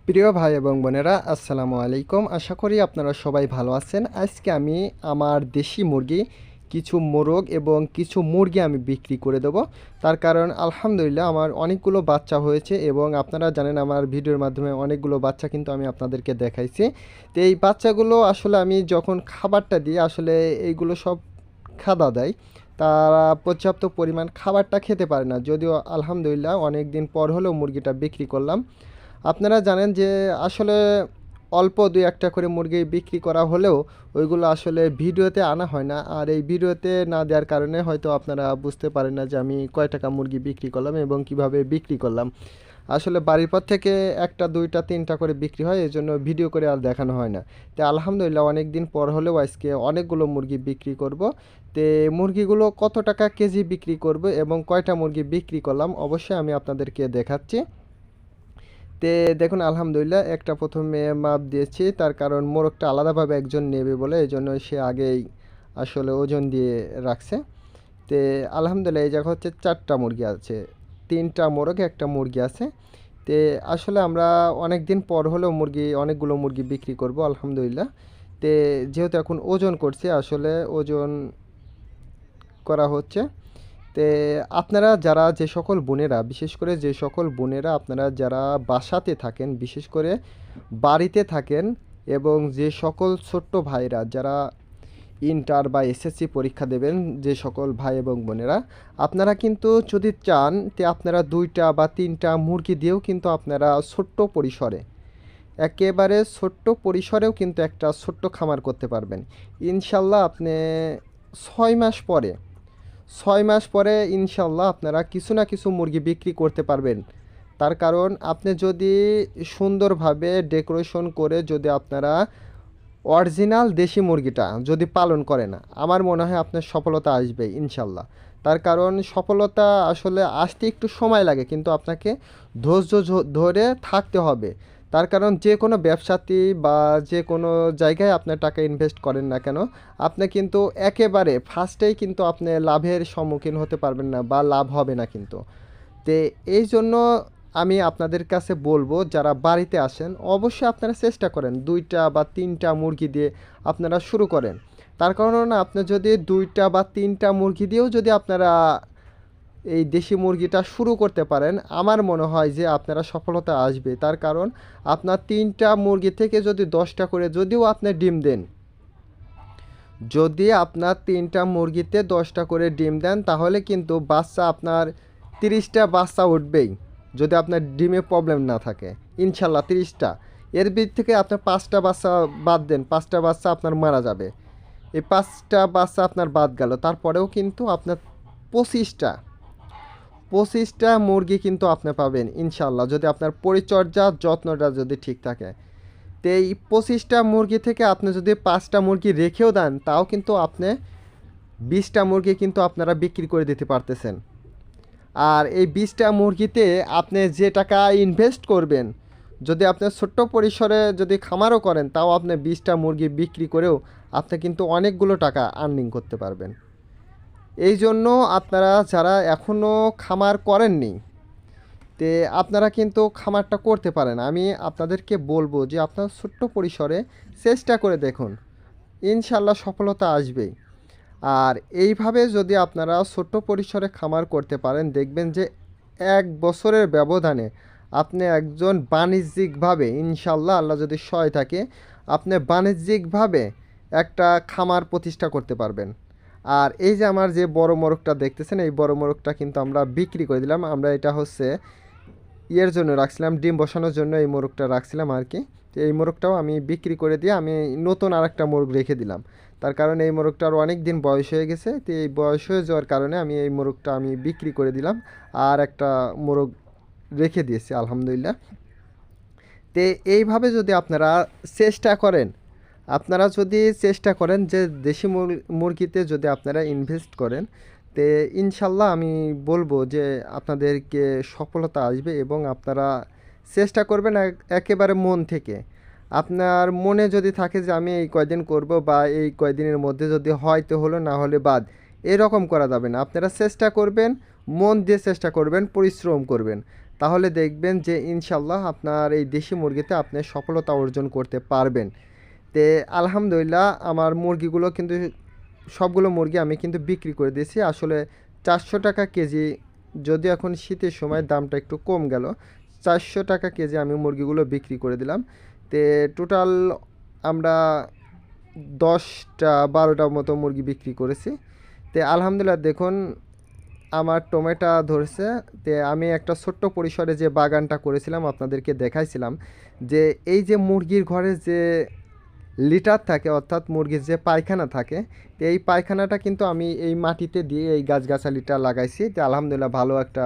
প্রিয় ভাই এবং বোনেরা, আসসালামু আলাইকুম। আশা করি আপনারা সবাই ভালো আছেন। আজকে আমি আমার দেশি মুরগি, কিছু মোরগ এবং কিছু মুরগি আমি বিক্রি করে দেবো। তার কারণ আলহামদুলিল্লাহ আমার অনেকগুলো বাচ্চা হয়েছে এবং আপনারা জানেন আমার ভিডিওর মাধ্যমে অনেকগুলো বাচ্চা কিন্তু আমি আপনাদেরকে দেখাইছি। তো এই বাচ্চাগুলো আসলে আমি যখন খাবারটা দিই, আসলে এইগুলো সব খাওয়া দেয়, তারা পর্যাপ্ত পরিমাণ খাবারটা খেতে পারে না। যদিও আলহামদুলিল্লাহ অনেক দিন পর হলেও মুরগিটা বিক্রি করলাম। আপনারা জানেন যে আসলে অল্প দুই একটা করে মুরগি বিক্রি করা হলেও ওইগুলো আসলে ভিডিওতে আনা হয় না, আর এই ভিডিওতে না দেওয়ার কারণে হয়তো আপনারা বুঝতে পারেন না যে আমি কয় টাকা মুরগি বিক্রি করলাম এবং কিভাবে বিক্রি করলাম। আসলে বাড়ির পর থেকে একটা দুইটা তিনটা করে বিক্রি হয়, এই জন্য ভিডিও করে আর দেখানো হয় না। তো আলহামদুলিল্লাহ অনেক দিন পর হলেও আজকে অনেকগুলো মুরগি বিক্রি করব। তো মুরগিগুলো কত টাকা কেজি বিক্রি করব এবং কয়টা মুরগি বিক্রি করলাম অবশ্যই আমি আপনাদেরকে দেখাচ্ছি। তে দেখুন আলহামদুলিল্লাহ একটা প্রথমে মাপ দিয়েছি, তার কারণ মোরগটা আলাদাভাবে একজন নেবে বলে এই জন্য সে আগেই আসলে ওজন দিয়ে রাখছে। তে আলহামদুলিল্লাহ এই জায়গা হচ্ছে 4টা মুরগি আছে, 3টা মোরগ একটা মুরগি আছে। তে আসলে আমরা অনেক দিন পর হলেও অনেকগুলো মুরগি বিক্রি করব আলহামদুলিল্লাহ। তে যেহেতু এখন ওজন করছে, আসলে ওজন করা হচ্ছে। তে আপনারা যারা যে সকল বোনেরা, বিশেষ করে যে সকল বোনেরা আপনারা যারা বাসাতে থাকেন, বিশেষ করে বাড়িতে থাকেন, এবং যে সকল ছোট্ট ভাইরা যারা ইন্টার বা এসএসসি পরীক্ষা দেবেন, যে সকল ভাই এবং বোনেরা আপনারা কিন্তু যদি চান তে আপনারা 2টা বা 3টা মুরগি দিয়েও কিন্তু আপনারা ছোট্ট পরিসরে, একেবারে ছোট্ট পরিসরেও কিন্তু একটা ছোট্ট খামার করতে পারবেন ইনশাল্লাহ। আপনি 6 মাস পরে 6 মাস পরে ইনশাল্লাহ আপনারা কিছু না কিছু মুরগি বিক্রি করতে পারবেন। তার কারণ আপনি যদি সুন্দরভাবে ডেকোরেশন করে যদি আপনারা অরিজিনাল দেশি মুরগিটা যদি পালন করেন, আমার মনে হয় আপনার সফলতা আসবে ইনশাল্লাহ। তার কারণ সফলতা আসলে আসতে একটু সময় লাগে, কিন্তু আপনাকে ধৈর্য ধরে থাকতে হবে। তার কারণ যে কোনো ব্যবসাতে বা যে কোনো জায়গায় আপনার টাকা ইনভেস্ট করেন না কেন, আপনি কিন্তু একেবারে ফার্স্টেই কিন্তু আপনি লাভের সম্মুখীন হতে পারবেন না বা লাভ হবে না কিন্তু। তো এই জন্য আমি আপনাদের কাছে বলবো, যারা বাড়িতে আসেন অবশ্যই আপনারা চেষ্টা করেন 2টা বা 3টা মুরগি দিয়ে আপনারা শুরু করেন। তার কারণ আপনি যদি 2টা বা 3টা মুরগি দিয়েও যদি আপনারা এই দেশি মুরগিটা শুরু করতে পারেন, আমার মনে হয় যে আপনারা সফলতা আসবে। তার কারণ আপনার 3টা মুরগি থেকে যদি 10টা করে যদিও আপনি ডিম দেন, যদি আপনার 3টা মুরগিতে 10টা করে ডিম দেন, তাহলে কিন্তু বাচ্চা আপনার 30টা বাচ্চা উঠবেই, যদি আপনার ডিমে প্রবলেম না থাকে ইনশাল্লাহ 30টা। এর ভিতর থেকে আপনার 5টা বাচ্চা বাদ দেন, 5টা বাচ্চা আপনার মারা যাবে। এই 5টা বাচ্চা আপনার বাদ গেল, তারপরেও কিন্তু আপনার 25টা 25টা মুরগি কিন্তু আপনি পাবেন ইনশাল্লাহ, যদি আপনার পরিচর্যা যত্নটা যদি ঠিক থাকে। তো এই 25টা মুরগি থেকে আপনি যদি 5টা মুরগি রেখেও দেন, তাও কিন্তু আপনি 20টা মুরগি কিন্তু আপনারা বিক্রি করে দিতে পারতেছেন। আর এই 20টা মুরগিতে আপনি যে টাকা ইনভেস্ট করবেন, যদি আপনি ছোট্ট পরিসরে যদি খামারও করেন, তাও আপনি 20টা মুরগি বিক্রি করেও আপনি কিন্তু অনেকগুলো টাকা আর্নিং করতে পারবেন। এই জন্য আপনারা যারা এখনও খামার করেননি, তে আপনারা কিন্তু খামারটা করতে পারেন। আমি আপনাদেরকে বলবো যে আপনার ছোট্ট পরিসরে চেষ্টা করে দেখুন, ইনশাল্লাহ সফলতা আসবেই। আর এইভাবে যদি আপনারা ছোট্ট পরিসরে খামার করতে পারেন, দেখবেন যে 1 বছরের ব্যবধানে আপনি একজন বাণিজ্যিকভাবে ইনশাল্লাহ, আল্লাহ যদি সহায় থাকে, আপনি বাণিজ্যিকভাবে একটা খামার প্রতিষ্ঠা করতে পারবেন। আর এই যে আমার যে বড় মোরগটা দেখতেছেন, এই বড় মোরগটা কিন্তু আমরা বিক্রি করে দিলাম। আমরা এটা হচ্ছে ইয়ের জন্য রাখছিলাম, ডিম বসানোর জন্য এই মোরগটা রাখছিলাম আর কি। তো এই মোরগটাও আমি বিক্রি করে দিয়ে আমি নতুন আরেকটা মোরগ রেখে দিলাম। তার কারণ এই মোরগটার অনেক দিন বয়স হয়ে গেছে, তো এই বয়স হয়ে যাওয়ার কারণে আমি এই মোরগটা আমি বিক্রি করে দিলাম, আর একটা মোরগ রেখে দিয়েছি আলহামদুলিল্লাহ। তো এইভাবে যদি আপনারা চেষ্টা করেন, যে দেশি মুরগিতে যদি আপনারা ইনভেস্ট করেন, তে ইনশাল্লাহ আমি বলবো যে আপনাদেরকে সফলতা আসবে এবং আপনারা চেষ্টা করবেন একেবারে মন থেকে। আপনার মনে যদি থাকে যে আমি এই কয়দিন করব বা এই কয়দিনের মধ্যে যদি হয় তো হলো, না হলে বাদ, এরকম করা যাবে না। আপনারা চেষ্টা করবেন, মন দিয়ে চেষ্টা করবেন, পরিশ্রম করবেন। তাহলে দেখবেন যে ইনশাল্লাহ আপনার এই দেশি মুরগিতে আপনি সফলতা অর্জন করতে পারবেন। তে আলহামদুলিল্লাহ আমার মুরগিগুলো কিন্তু সবগুলো মুরগি আমি কিন্তু বিক্রি করে দিয়েছি। আসলে 400 টাকা কেজি, যদিও এখন শীতের সময় দামটা একটু কম গেল, 400 টাকা কেজি আমি মুরগিগুলো বিক্রি করে দিলাম। তে টোটাল আমরা 10টা 12টার মতো মুরগি বিক্রি করেছি। তে আলহামদুলিল্লাহ দেখুন আমার টমেটো ধরছে। তে আমি একটা ছোট্ট পরিসরে যে বাগানটা করেছিলাম আপনাদেরকে দেখাইছিলাম যে এই যে মুরগির ঘরে যে লিটার থাকে, অর্থাৎ মুরগির যে পায়খানা থাকে, তো এই পায়খানাটা কিন্তু আমি এই মাটিতে দিয়ে এই গাছগাছালিটা লাগাইছি। তো আলহামদুলিল্লাহ ভালো একটা